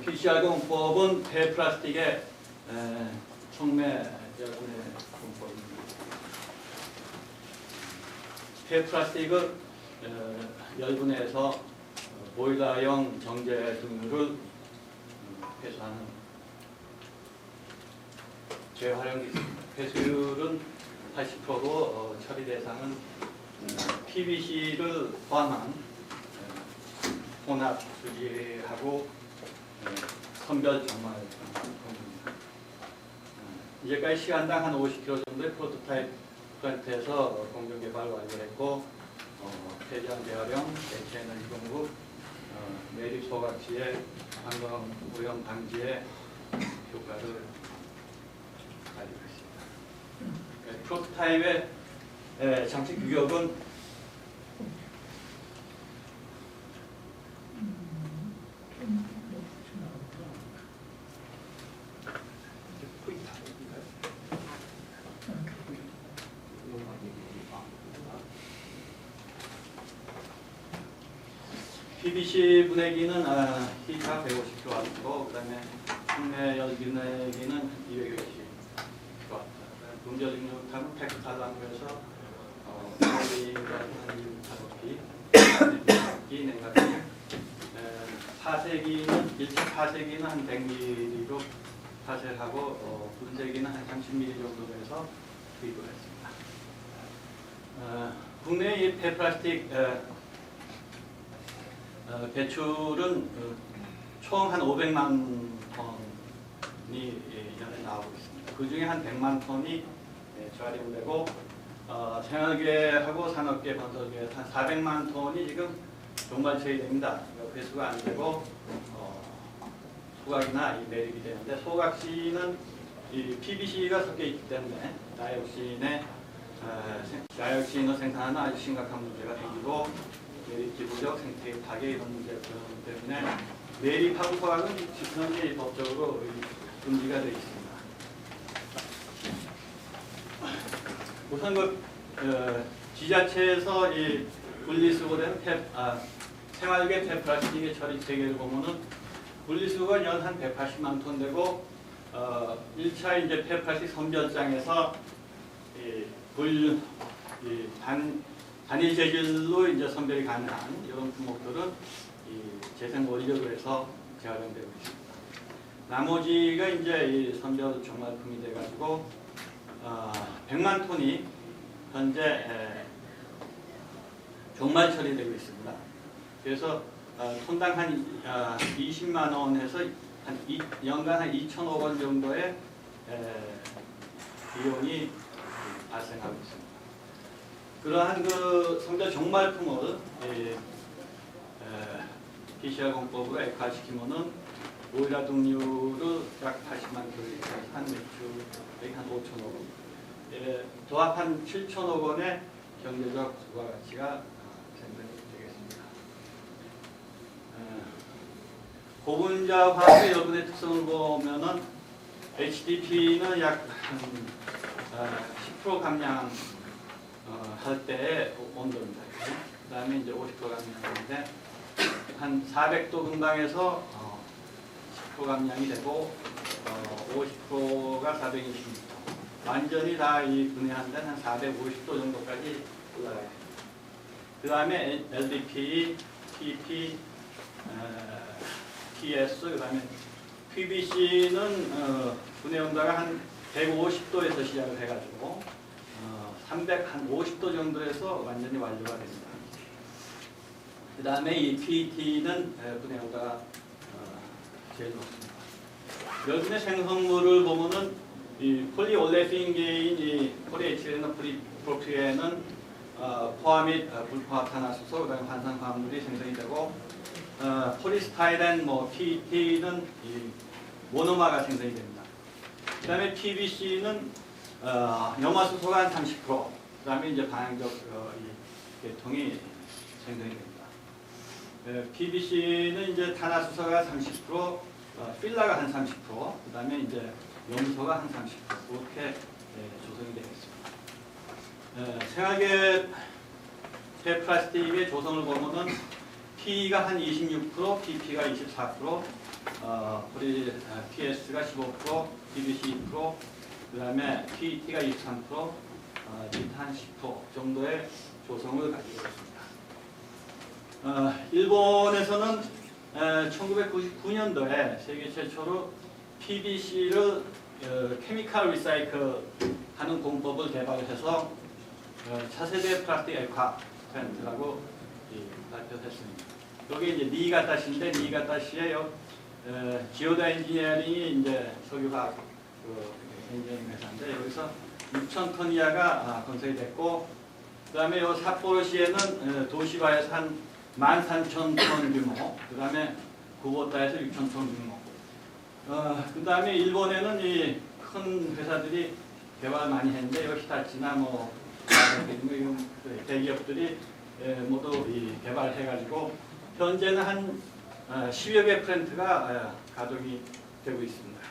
PCR 공법은 폐플라스틱의 촉매 열분의 공법입니다. 폐플라스틱은 열분해서 보일러형 정제 등을 회수하는 재활용 기술입니다. 회수율은 80%고 처리 대상은 PVC를 포함한 혼합 수지하고 선별 정말 공급입니다. 이제까지 시간당 한 50kg 정도의 프로토타입 플랜트에서 공정 개발 완료했고 폐장 재활용, 대체 에너지 공급, 매립 소각시의 환경 오염 방지에 효과를 가지고 있습니다. 프로토타입의 장치 규격은 PVC 분해기는 히타 150kW, 그 다음에 촉매 열분해기는 260kW. 분절 능력하면 팩스타당에서 냉각기, 냉각기. 파쇄기는 1차 파쇄기는 한 100ml로 파쇄하고 분쇄기는 한 30ml 정도로 해서 투입을 했습니다. 국내 이 폐플라스틱 배출은 총 한 500만 톤이 연에 나오고 있습니다. 그 중에 한 100만 톤이 재활용되고 생활계하고 산업계, 건설계 한 400만 톤이 지금 종말 처리됩니다. 회수가 안 되고 소각이나 이 매립이 되는데 소각시는 이 PVC가 섞여 있기 때문에 다이옥신을 생산하는 아주 심각한 문제가 생기고 기부적 생태 파괴 이런 문제가 들어오기 때문에 매립하고 소각은 현재 법적으로 금지가 되어 있습니다. 우선 지자체에서 이 분리수거된 생활계 폐플라스틱의 처리 체계를 보면은 분리수거가 연 한 180만 톤 되고 1차 이제 폐플라스틱 선별장에서 단일 재질로 이제 선별이 가능한 이런 품목들은 재생 원료로 해서 재활용되고 있습니다. 나머지가 이제 이 선별 종말품이 돼가지고 100만 톤이 현재 종말 처리되고 있습니다. 그래서 톤당 한 20만 원에서 연간 한 2천억 원 정도의 비용이 발생하고 있습니다. 그러한 선별 종말품을 PCR 공법으로 액화시키면은 오일화 등류를 약 80만 킬로리터, 한 매출액 한 5천억 원, 도합 한 7천억 원의 경제적 부가가치가 생성이 되겠습니다. 고분자 화학의 여분의 특성을 보면은 HDP는 약 10% 감량 할 때의 온도입니다. 그 다음에 이제 50% 감량인데 한 400도 근방에서 10% 감량이 되고 50%가 420m. 완전히 다 이 분해한 데는 한 450도 정도까지 올라가요. 그 다음에 LDP, PP, TS, 그 다음에 PVC는 분해 온도가 한 150도에서 시작을 해가지고 350도 정도에서 완전히 완료가 됩니다. 그 다음에 이 PET는 분해 온도가 제일 높습니다. 열분의 생성물을 보면은 이 폴리올레핀계인 이 폴리에틸렌과 프로피렌은 포화 및 불포화탄화수소, 그다음에 환산화합물이 생성이 되고 폴리스타이렌, PET는 이 모노마가 생성이 됩니다. 그다음에 PVC는 염화수소가 한 30%, 그다음에 이제 방향적 계통이 생성이 됩니다. PVC는 이제 탄화수소가 30%, 필라가 한 30%, 그다음에 이제 염소가 한 30% 그렇게 조성이 되어 있습니다. 생활계 폐플라스틱의 조성을 보면은 P가 한 26%, PP가 24%, 우리 PS가 15%, PBC 2%, 그 다음에 PET가 23%, 기타 한 10% 정도의 조성을 가지고 있습니다. 일본에서는 1999년도에 세계 최초로 PVC를 케미칼 리사이클 하는 공법을 개발해서 차세대 플라스틱 액화 트렌드라고 발표했습니다. 여기 이제 니가타시인데 니가타시의 지오다 엔지니어링이 이제 석유화학 엔지니어링 회사인데 여기서 6,000톤 이하가 건설이 됐고, 그 다음에 요 삿포로시에는 도시바에서 한 13,000톤 규모, 그 다음에 구보타에서 6,000톤 규모, 그 다음에 일본에는 이 큰 회사들이 개발 많이 했는데 요 히타치나 뭐 이런 대기업들이 모두 개발해가지고 현재는 한 10여 개 플랜트가 가동이 되고 있습니다.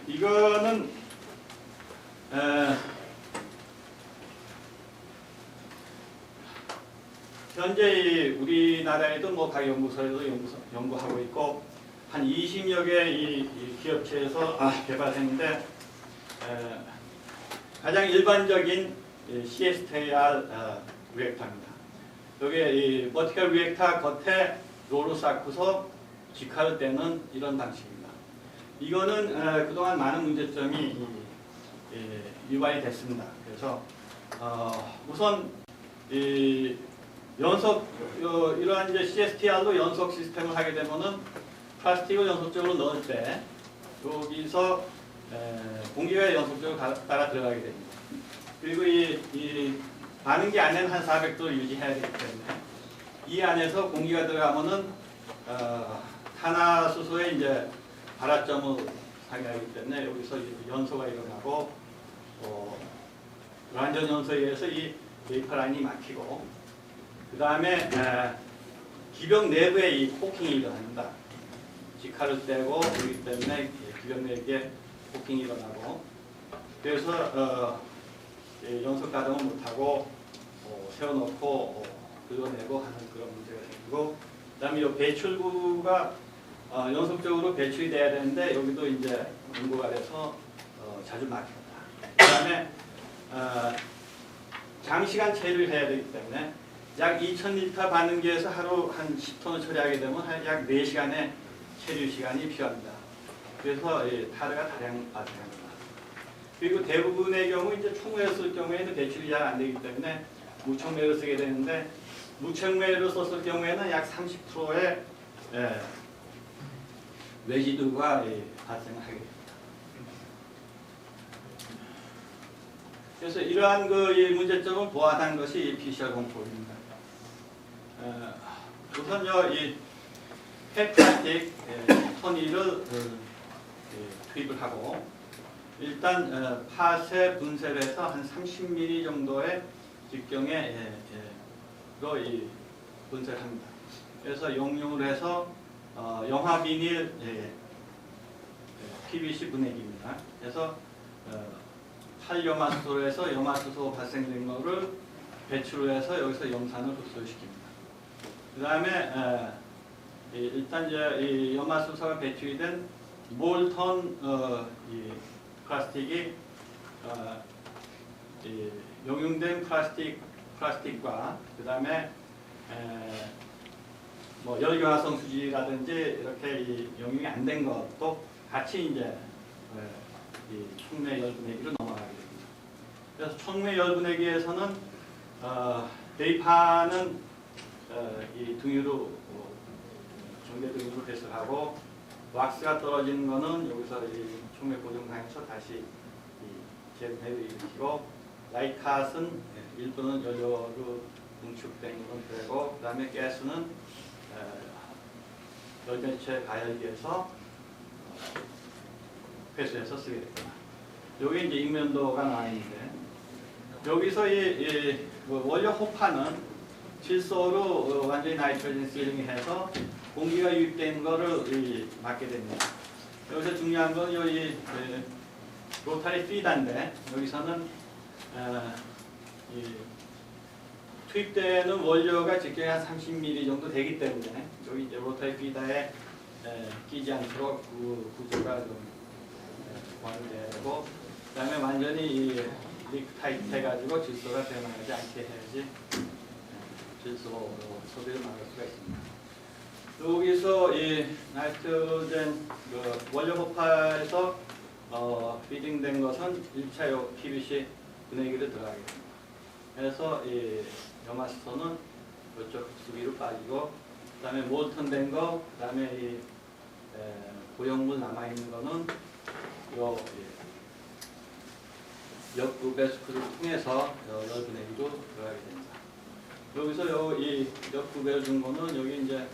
이거는 현재 우리나라에도 뭐 각 연구소에도 연구하고 있고 한 20여 개의 기업체에서 개발했는데 가장 일반적인 CSTR 리액터입니다. 여기에 이 버티컬 리액터 겉에 롤을 쌓고서 직화를 떼는 이런 방식입니다. 이거는 그동안 많은 문제점이 유발이 됐습니다. 그래서 우선 이 연속 이러한 이제 CSTR로 연속 시스템을 하게 되면은 플라스틱을 연속적으로 넣을 때 여기서 공기가 연속적으로 따라 들어가게 됩니다. 그리고 이 반응기 안에는 한 400도를 유지해야 되기 때문에 이 안에서 공기가 들어가면은 탄화수소의 이제 발화점을 상회하기 때문에 여기서 연소가 일어나고 불완전 연소에 의해서 이 베이퍼라인이 막히고, 그 다음에 기병 내부에 이 코킹이 일어납니다. 직화를 떼고 그렇기 때문에 기병 내부에 코킹이 일어나고, 그래서 연소 가동을 못하고 세워놓고 긁어내고 하는 그런 문제가 생기고, 그 다음에 이 배출구가 연속적으로 배출이 돼야 되는데 여기도 이제 응고가 돼서 자주 막힙니다. 그 다음에 장시간 체류를 해야 되기 때문에 약 2,000리터 반응기에서 하루 한 10톤을 처리하게 되면 약 4시간의 체류 시간이 필요합니다. 그래서 타르가 다량 발생합니다. 그리고 대부분의 경우 이제 총매를 쓸 경우에는 배출이 잘 안 되기 때문에 무총매를 쓰게 되는데, 무총매를 썼을 경우에는 약 30%의 레지두가 발생을 하게 됩니다. 그래서 이러한 이 문제점을 보완한 것이 이 PCR 공법입니다. 우선요, 이 폐플라스틱 토니를 투입을 하고 일단 팥에 분쇄를 해서 한 30mm 정도의 직경에 분쇄를 합니다. 그래서 용융을 해서 영화 비닐 PVC 분해기입니다. 그래서 탈염화수소로 해서 염화수소 발생된 것을 배출을 해서 여기서 염산을 흡수시킵니다. 그 다음에 일단 이제 이 염화수소가 배출이 된 몰턴 이 플라스틱이 용융된 플라스틱과 그 다음에 뭐 열교화성 수지라든지 이렇게 이 용융이 안 된 것도 같이 이제 이 촉매 열분해기로 넘어가게 됩니다. 그래서 촉매 열분해기에서는 대입하는 이 등유로 정제 등유로 배설하고, 왁스가 떨어지는 거는 여기서 이 촉매 고정상에서 다시 재분해를 일으키고, 라이캇은 일부는 연료로 응축된 건 되고, 그 다음에 가스는 열변체 가열기에서 회수해서 쓰게 됩니다. 여기 이제 익면도가 나와 있는데, 여기서 이 원료 호파는 질소로 완전히 나이트로젠 시링해서 공기가 유입된 거를 막게 됩니다. 여기서 중요한 건 이 로타리 피단인데, 여기서는 이 투입되는 원료가 직경이 한 30ml 정도 되기 때문에 여기 이제 로터리 피다에 끼지 않도록 그 구조가 좀 보완이 되고, 그다음에 완전히 이 리크 타이트 해가지고 질소가 변하지 않게 해야지 질소 소비를 막을 수가 있습니다. 여기서 이 나이트로젠 그 원료 호파에서 피딩된 것은 1차 요 PVC 분해기로 들어가게 됩니다. 그래서 이 염화수소는 이쪽 흡수기로 빠지고, 그다음에 몰턴된 거, 그다음에 이 고형물 남아 있는 거는 요 역부 배수구를 통해서 열분해기로 들어가게 됩니다. 여기서 이 역부배를 준 거는 여기 이제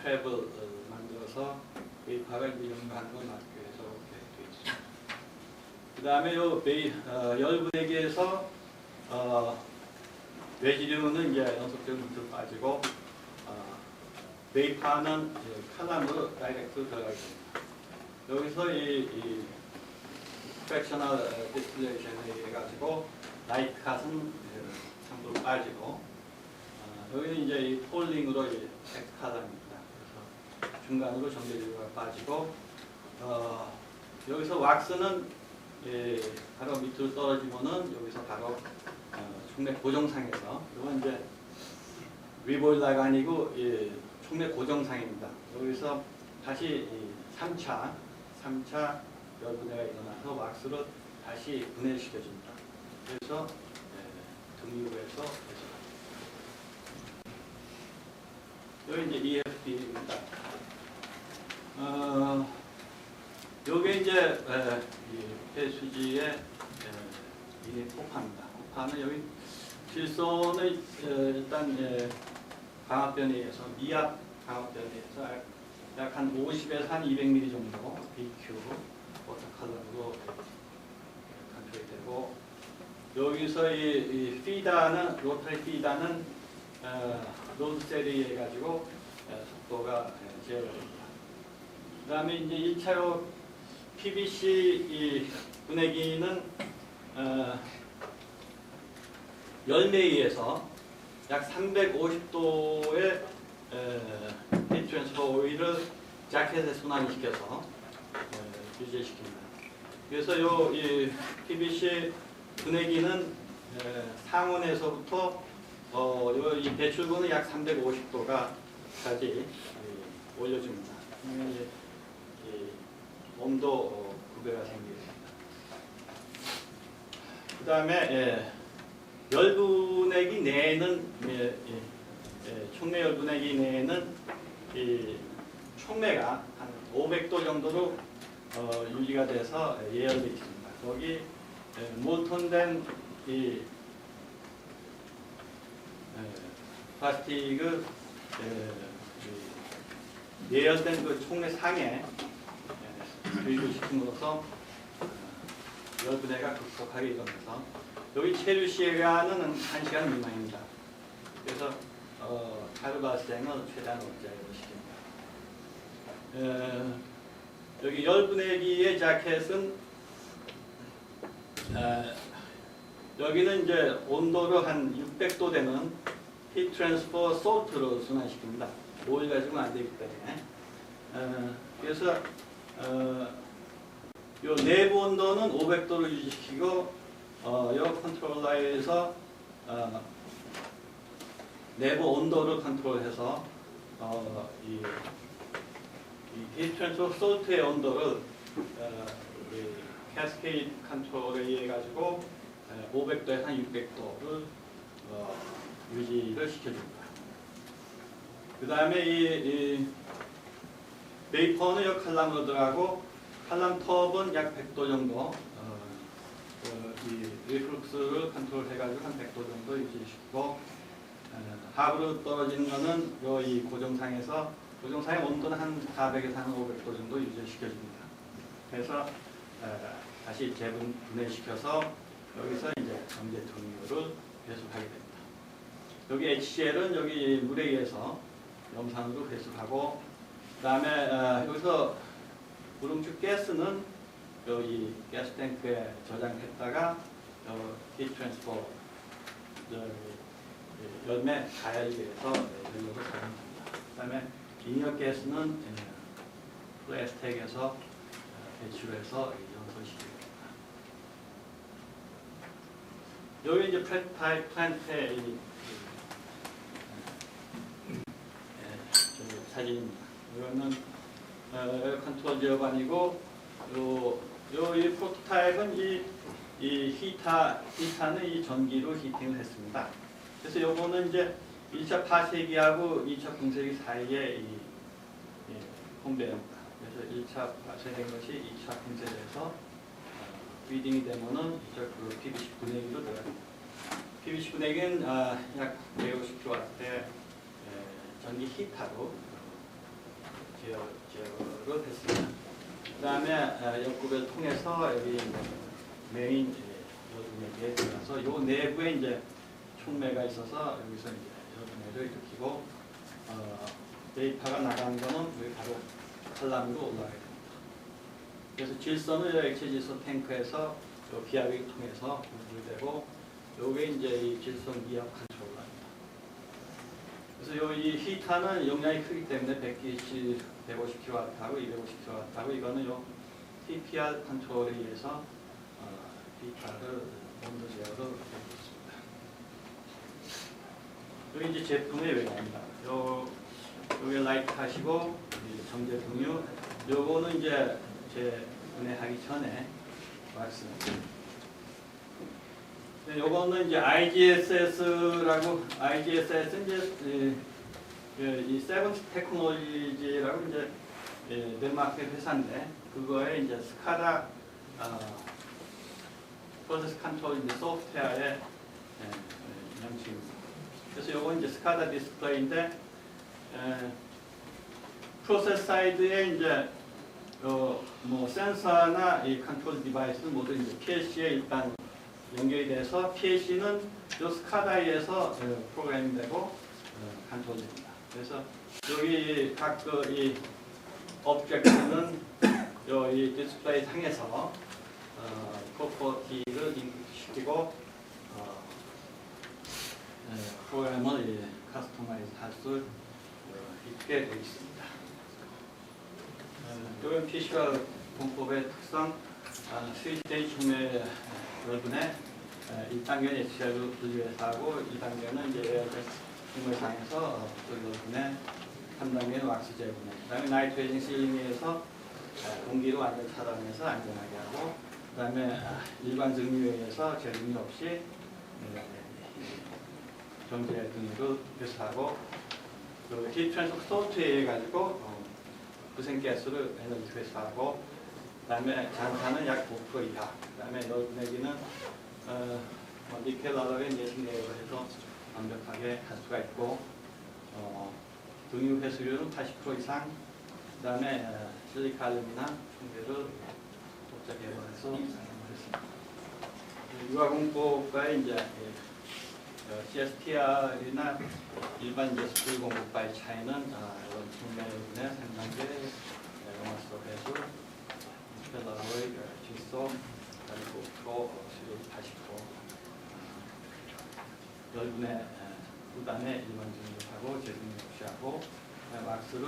트랩을 만들어서 베이파가 이용하는 걸 막기 위해서 이렇게 되어 있습니다. 그 다음에 열분해기에서 외지류는 이제 연속적으로 밑으로 빠지고, 베이파는 칼럼으로 다이렉트로 들어가게 됩니다. 여기서 이 프랙셔널 디스틸레이션을 해가지고 나이트 갓은 참고로 빠지고, 여기는 이제 이 폴링으로 엑스칼럼입니다. 그래서 중간으로 정제류가 빠지고, 여기서 왁스는 바로 밑으로 떨어지면은 여기서 바로 촉매 고정상에서, 이건 이제 리보일러가 아니고 촉매 고정상입니다. 여기서 다시 3차 열분해가 일어나서 왁스로 다시 분해시켜줍니다. 그래서 등유에서 여기 이제 EFP입니다. 요게 이제 배수지의 이 호파입니다. 호파는 여기 질소는 일단 광합변에 의해서 미압 광합변에 의해서 약 한 50에서 한 200ml 정도 BQ 워터컬러로 컨트롤이 되고, 여기서 이 피다는 로터리 피다는 로드 셀이 해가지고 속도가 제어됩니다. 그 다음에 이제 1차로 PVC 이 분해기는 열매에 의해서 약 350도의 히트 트랜스퍼 오일을 자켓에 순환시켜서 유지시킵니다. 그래서 이 PVC 분해기는 상온에서부터 이 배출구는 약 350도가까지 올려줍니다. 온도 구배가 생깁니다. 그 다음에 열분해기 내에는 촉매 열분해기 내에는 이 촉매가 한 500도 정도로 유지가 돼서 예열되어 있습니다. 거기 몰턴된 이 플라스틱을 예열된 그 촉매 상에 유입을 시킴으로써 열분해가 급속하게 일어나서, 여기 체류 시간은 1시간 미만입니다. 그래서 하루 발생을 최대한 억제하려고 시킵니다. 여기 열분해기의 자켓은 여기는 이제 온도를 한 600도 되는 히트 트랜스퍼 솔트로 순환시킵니다. 오일 가지고는 안 되기 때문에. 그래서 요 내부 온도는 500도를 유지시키고, 요 컨트롤러에서 내부 온도를 컨트롤해서 이 히트 트랜스퍼 솔트의 온도를 캐스케이드 컨트롤에 의해 가지고 500도에서 한 600도를 유지를 시켜줍니다. 그 다음에 이 베이퍼는 요 칼럼으로 들어가고, 칼럼 톱은 약 100도 정도 이 리플룩스를 컨트롤해가지고 한 100도 정도 유지시키고, 하부로 떨어지는 거는 요 이 고정상에서, 고정상의 온도는 한 400에서 한 500도 정도 유지시켜줍니다. 그래서 다시 재분해시켜서 여기서 이제 정제 등유를 배수하게 됩니다. 여기 HCl은 여기 물에 의해서 염산으로 배수하고, 그 다음에 여기서 구름축 가스는 여기 가스 탱크에 저장했다가 히트 트랜스퍼 열매 가열기에서 연료를 사용합니다. 그다음에 인력가스는 에스텍에서 배출해서 연소시킵니다. 여기 이제 플랜트의 사진입니다. 이거는 에어 컨트롤 제어관이고, 이 프로토타입은 이 히타는 이 전기로 히팅을 했습니다. 그래서 요거는 이제 1차 파쇄기하고 2차 분쇄기 사이에 콘베어입니다. 그래서 1차 파쇄된 것이 2차 분쇄돼서 리딩이 되면은 이제 그 PVC 분해기로 들어갑니다. PVC 분해기는 약 150kW의 전기 히타로 제어를 했습니다. 그 다음에 옆구리를 통해서 여기 메인 여분해기에 들어가서 요 내부에 이제 촉매가 있어서 여기서 이제 여분해를 일으키고 데이터가 나가는 거는 여기 바로 칼럼으로 올라가게 됩니다. 그래서 질소는 액체 질소 탱크에서 요 기압을 통해서 분출되고 요게 이제 이 질소 기압 컨트롤을 합니다. 그래서 이 히터는 용량이 크기 때문에 150kW하고 250kW하고 이거는 요 TPR 컨트롤에 의해서 히터를 온도 제어를 하고 있습니다. 여기 이제 제품의 외관입니다. 요게 라이트 하시고 정제 등유 요거는 이제 제 분해하기 전에 왁스입니다. 요거는 이제 IGSS라고 IGSS는 이제 이 세븐스 테크놀로지라고 이제 덴마크 회사인데 그거에 이제 스카다 프로세스 컨트롤 이제 소프트웨어의 명칭입니다. 그래서 요건 이제 스카다 디스플레이인데 프로세스 사이드에 이제 뭐 센서나 이 컨트롤 디바이스는 모두 이제 PLC에 일단 연결이 돼서 PLC는 요 스카다에서 프로그래밍 되고 컨트롤됩니다. 그래서 여기 각 이 오브젝트는 이 디스플레이 상에서 프로퍼티를 시키고 프로그램을 커스터마이즈 할 수 있게 되어 있습니다. 이건 PC와 공법의 특성, 스위치 촉매 여분에 1단계는 HCR로 분류해서 하고 2단계는 이제 촉매상에서 여분에 3단계는 왁스 제분해. 그 다음에 나이트레이징 실링에서 공기로 완전 차단해서 안전하게 하고 그 다음에 일반 증류에서 제등유 없이 정제 등유로 회수하고 그 히트 트랜스퍼 소프트웨어 가지고 부생가스를 에너지 회수하고 그 다음에 잔산은 약 5% 이하 그 다음에 여분해기는 니켈 내신 내역을 해서 완벽하게 할 수가 있고 등유 회수율은 80% 이상 그 다음에 실리칼륨이나 충대를 독자 개발해서 사용을 했습니다. 유화공법과의 이제 CSTR이나 일반 이제 스쿨 공법과의 차이는 이런 충매분의 3단계 영화수도 회수, 스펠러로의 질소, 그리고 프로 수율 80%, 열분의 후단에 일반 증류하고 제등유 없이하고 왁스를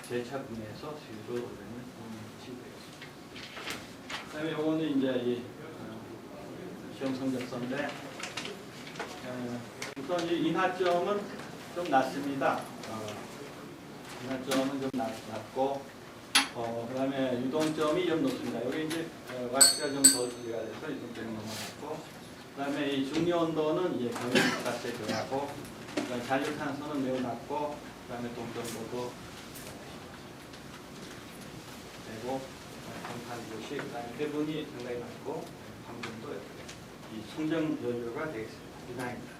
재차 분해해서 수율을 올리는 치료되겠습니다. 그다음에 요거는 이제 이 시험 성적서인데 우선 이 인하점은 좀 낮습니다. 인하점은 좀 낮고 그다음에 유동점이 좀 높습니다. 여기 이제 왁스가 좀 더 분리가 돼서 유동점이 너무 낮고 그다음에 이 중요 온도는 이제 경유 자체에 들어가고 그다음에 잔류탄소는 매우 낮고 그다음에 동점도도 되고 방탄도시 그다음에 해분이 상당히 낮고 방금도 이 성장 연료가 되겠습니다. 이상입니다.